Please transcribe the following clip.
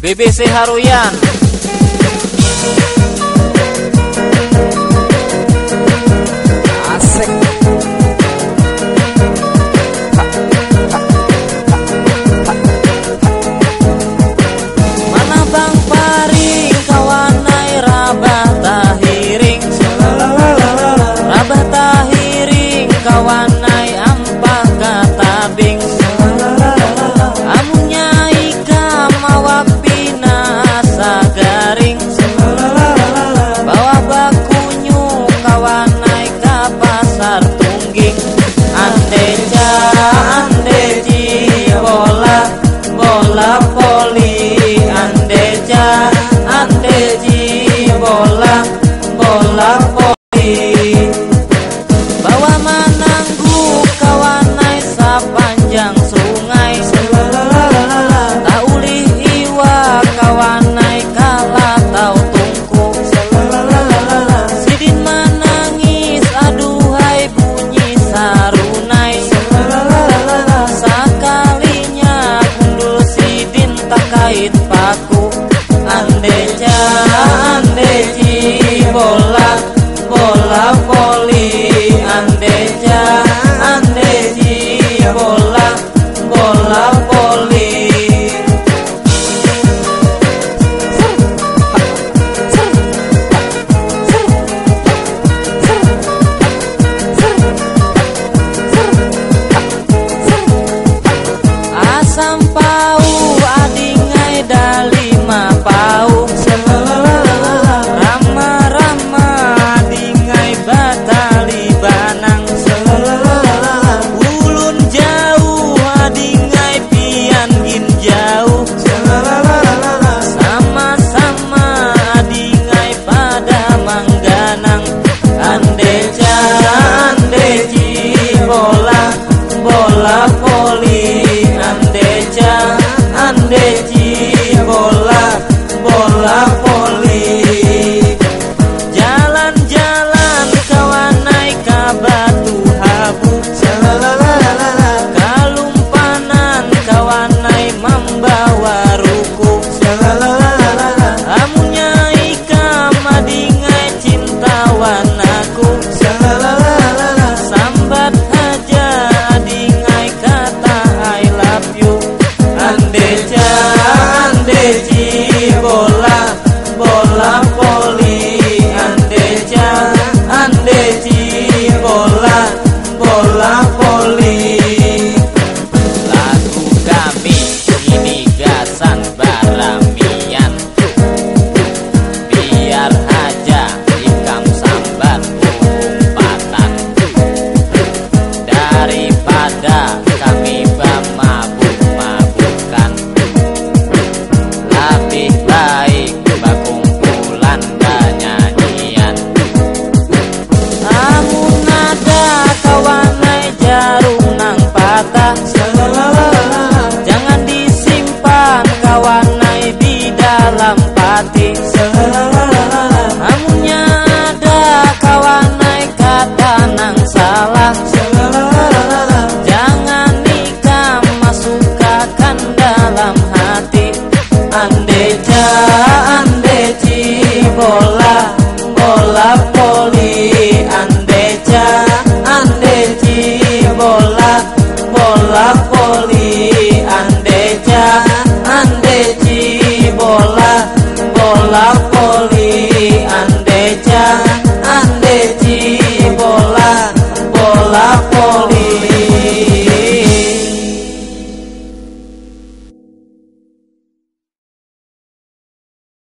BBC Haruyan. Asik. Mana Bang Paring kawanai rabah tahiring, rabah tahiring kawanai ampah katabing, amunnya ikam awak pina asa garing, bawa bakunyu kawanai ka pasar tungging, andeja andeji bola bola poli, andeja andeji bola bola poli, bawa mananggu kawanai sapanjang sungai, tak ulih iwa kawanai kala tau tungku, sidin manangis aduhai bunyi sarunai, sakalinya gundul sidin tak kait paku, andeja andeji bola bola poli, andeja andeji bola bola poli. Asam pau adingai dalima pau, rama-rama adingai batali banang, ulun jauh adingai pian gin jauh, sama-sama adingai pada mangganang, andeja andeji bola bola poli, andeja andeji bola bola poli, jalan-jalan kawanai ka batu habu, kalumpanan kawanai membawa ruku, amunnya ikam adingai cintawan aku, sambat aja adingai kata I love you, andeja andeji bola bola poli, andeja andeji bola bola poli. Lagu kami ini gasan baramian, biar aja ikam sambat umpatan, daripada kami mabuk-mabukan, lebih baik bakumpulan banyanyian. Amun ada kawanai jarum nang patah, jangan disimpan kawanai di dalam pati, amunnya ada kawanai kata nang salah, jangan nikam masukkan dalam hati, andeja andeji bola bola poli, andeja andeji bola bola poli, andeja andeji bola bola poli, andeja andeji bola bola poli.